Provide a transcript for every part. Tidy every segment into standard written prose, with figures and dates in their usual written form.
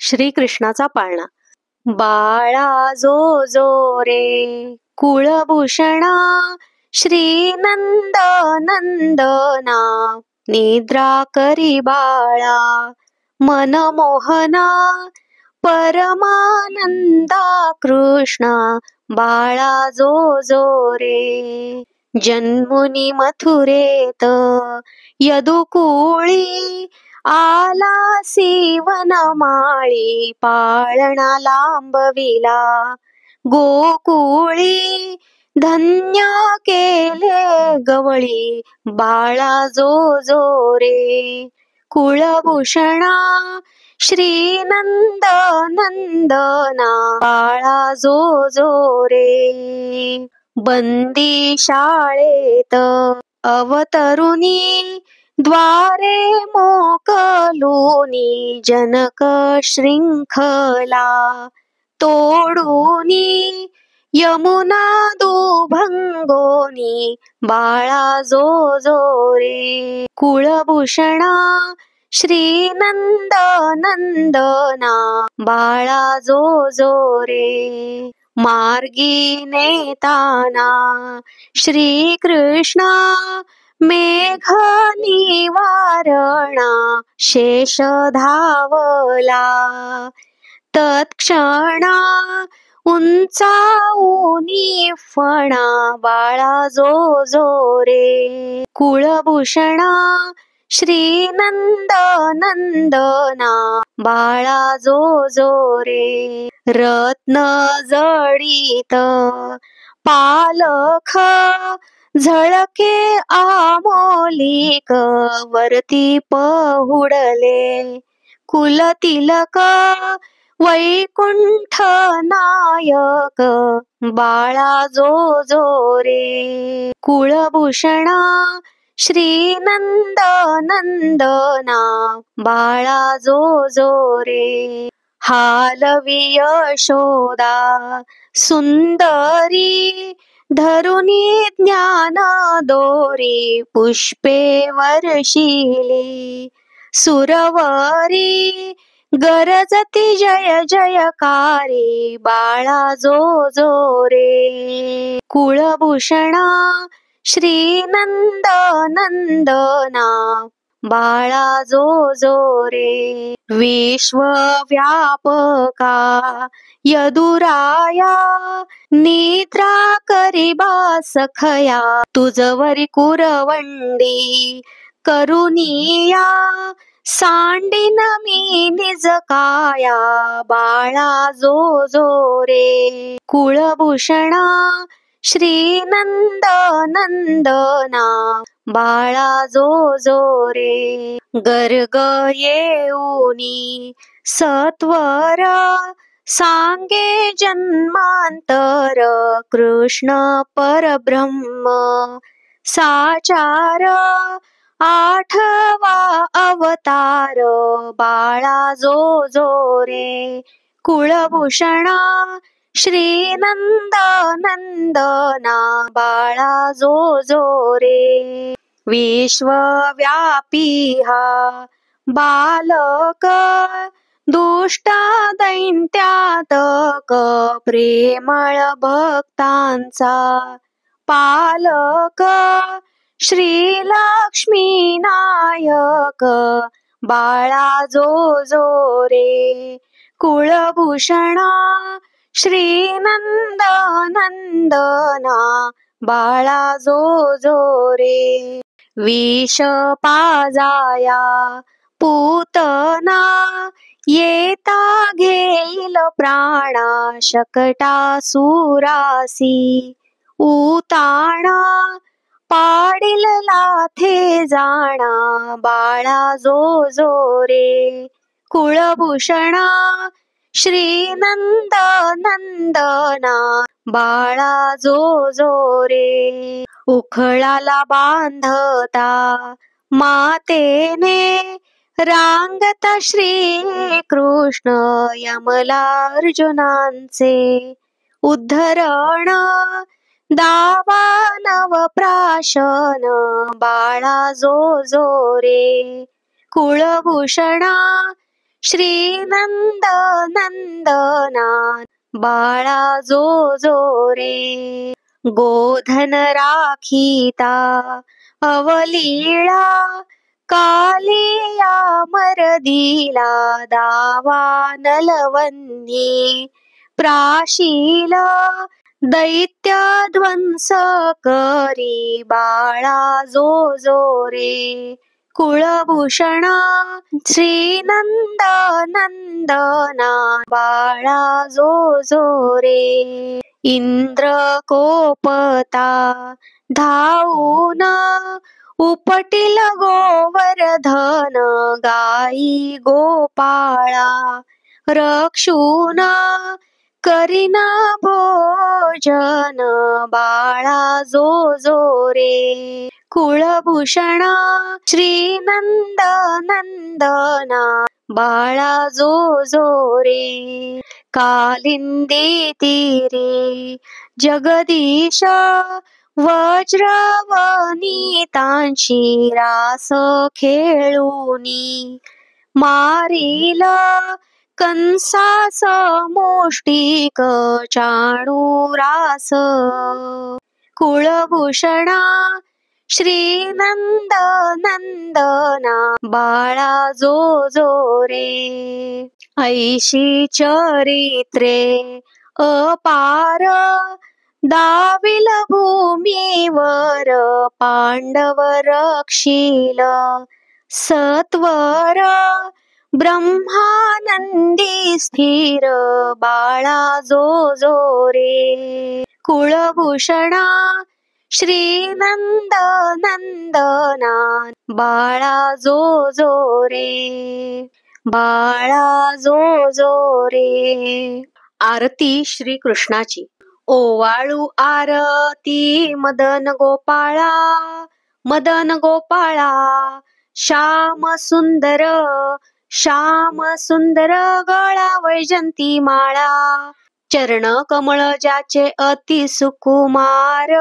श्रीकृष्णाचा पाळणा. बाळा जो जो रे कुळभूषणा, श्रीनंद नंदना, निद्रा करी बाळा मनमोहना, परमानंदा कृष्णा बाळा जो जो रे. जन्मुनी मथुरेत यदुकुळी, आला वनमाळी पाळणा लांबविला. गोकुळी धन्य केले गवळी, बाळा जो जो रे. कुळभूषणा श्रीनंद नंदना, बाळा जो जो रे. बंदी शाळेत अवतरुणी, द्वारे मोकलूनी, जनक शृंखला तोडूनी, यमुना दुभंगोनी, बाळा जो जो रे. कुळभूषणा श्रीनंद नंदना, बाळा जो जो रे. मार्गी नेताना श्रीकृष्णा, मेघ निवारणा शेष धावला. तत्क्षणा उंचावूनी फणा, बाळा जो जो रे. कुळभूषणा श्रीनंद नंदना, बाळा जो जो रे. रत्न जडित पालख, झळके आमोलिक, वरती पहुडले कुलतिलक, वैकुंठ नायक, बाळा जो जो रे. कुळभूषणा श्रीनंद नंदना, बाळा जो जो रे. हालवी यशोदा सुंदरी, धरुनी ज्ञान दोरी, पुष्पे वर्षिली. सुरवरी गरजती जय जयकारी, बाळा जो जो रे. कुळभूषणा श्रीनंद नंदना, बाळा जो जो रे. विश्वव्यापका यदुराया, निद्रा करिबा सखया, तुझवरी कुरवंडी करुनिया, सांडीन मी निज काया, बाळा जो जो रे. कुळभूषणा श्रीनंद नंदना, बाळा जो जो रे. गर्ग येऊनी सत्वर, सांगे जन्मांतर, कृष्ण परब्रह्म साचार, आठवा अवतार, बाळा जो जो रे. कुळभूषणा श्रीनंद नंदना, बाळा जो जो रे. विश्वव्यापी हा बालक, दुष्ट दैत्यातक, प्रेमळ भक्तांचा पालक, श्रीलक्ष्मी नायक, बाळा जो जो रे. कुळभूषणा श्रीनंद नंदना, बाळा जो जो रे. विष पाजाया पूतना, येता घेईल प्राणा, शकटासुरासी उताणा, पाडील लाथे जाणा, बाळा जो जो रे. कुळभूषणा श्रीनंद नंदना, बाळा जो जो रे. उखळाला बांधता मातेने, रांगता श्री कृष्ण यमला अर्जुनांचे, उद्धरण दावानव प्राशन, बाळा जो जो रे. कुळभूषणा श्रीनंद नंदना बाळा जो जो रे. गोधन राखीता अवलीळा कालिया मरदिला दावा नलवन्ये. प्राशील दैत्य ध्वंस करी बाळा जो जो रे. कुळभूषणा श्रीनंद नंदना बाळा जो जो रे. इंद्र कोपता धावून उपटिल गोवर्धन गाई गोपाळा. रक्षून करीना भोजन बाळा जो जो रे. कुळभूषणा श्रीनंद नंदना बाळा जो जो रे. कालिंदी तीरे जगदीश वज्रवनितांशी रास खेळूनी. मारील कंसास मुष्टिक चाणूरास. कुळभूषणा श्रीनंद नंदना बाळा जो जो रे. ऐशी चरित्रे अपार दाविल भूमीवर पांडव रक्षील. सत्वर ब्रह्मानंदी स्थिर बाळा जो जो रे. कुळभूषणा श्रीनंद नंदना बाळा जो जो रे. बाळा जो जो रे. आरती श्री कृष्णाची. ओवाळू आरती मदन गोपाळा. मदन गोपाळा श्याम सुंदर. श्याम सुंदर गळा वैजंती माळा. चरण कमळ ज्याचे अति सुकुमार.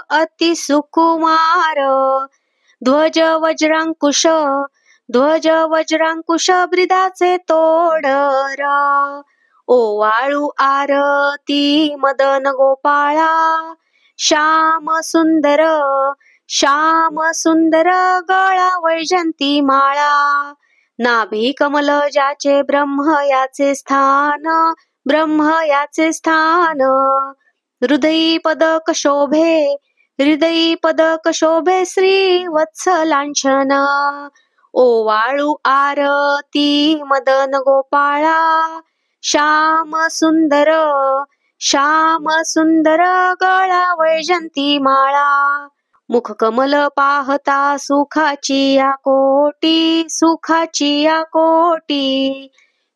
अति सुकुमार. ध्वज वज्रांकुश. ध्वज वज्रांकुश ब्रिदाचे तोडर. ओवाळू आरती मदन गोपाळा. श्याम सुंदर. श्याम सुंदर गळा वैजंती माळा. नाभी कमल ज्याचे ब्रह्म याचे स्थान. ब्रह्म याचे स्थान. हृदयी पदक शोभे. हृदयी पदक शोभे श्री वत्सलांछन. ओवाळू आरती मदन गोपाळा. श्याम सुंदर. श्याम सुंदर गळा वैजंती माळा. मुख कमल पाहता सुखाची या कोटी. सुखाची या कोटी.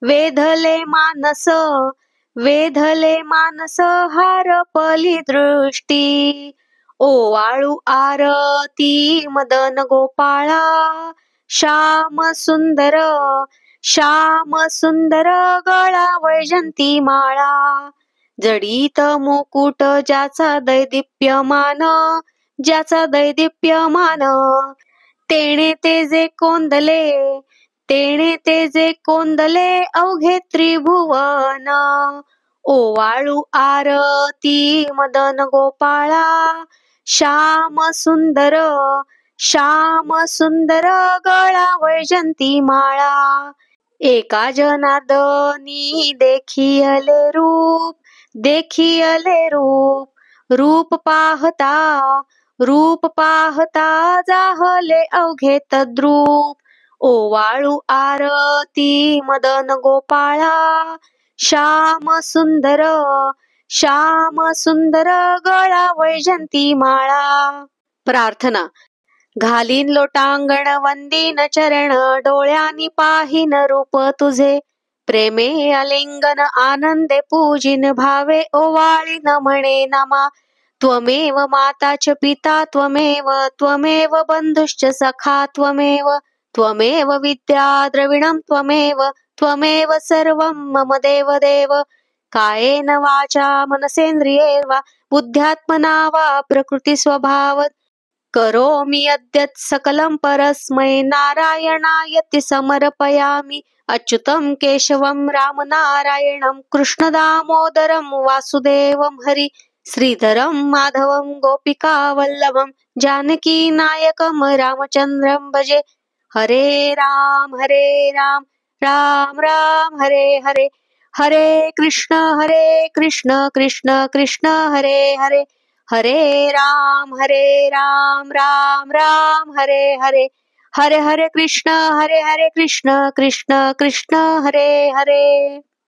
वेधले मानस. वेधले मानस हारपली दृष्टी. ओवाळू आरती मदन गोपाळा. श्याम सुंदर. श्याम सुंदर गळा वैजंती माळा. जडित मुकुट ज्याचा दैदिप्यमान. ज्याचा दैदिप्यमान. तेणे तेजे कोंदले. तेणे तेजे कोंदले अवघे त्रिभुवन. ओवाळू आरती मदन गोपाळा. श्याम सुंदर. श्याम सुंदर गळा वैजंती माळा. एका जनार्दनी देखियले रूप. देखियले रूप. रूप पाहता. रूप पाहता जाहले अवघे तद्रूप. ओवाळू आरती मदन गोपाळा. श्याम सुंदर. श्याम सुंदर गळा वैजंती माळा. प्रार्थना. घालीन लोटांगण वंदीन चरण. डोळ्यांनी पाहीन रूप तुझे. प्रेमे आलिंगन आनंदे पूजिन भावे. ओवाळीन म्हणे नमा. त्वमेव माता च पिता त्वमेव. त्वमेव बंधुश्च सखा त्वमेव. त्वमेव विद्या द्रविणं त्वमेव. त्वमेव सर्वं मम देव देव. कायेन वाचा मनसेंद्रिये वा बुद्ध्यात्मना वा प्रकृती स्वभाव करोमि यद्यत् सकलं परस्मै नारायणायति समर्पयामि अच्युतं केशवं रामनारायणं कृष्णदामोदरं वासुदेवं हरि श्रीधरं माधवं गोपिकावल्लभं जानकीनायकं रामचन्द्रं भजे हरे राम राम राम हरे हरे हरे कृष्ण कृष्ण कृष्ण हरे हरे हरे राम राम राम हरे हरे हरे हरे कृष्ण कृष्ण कृष्ण हरे हरे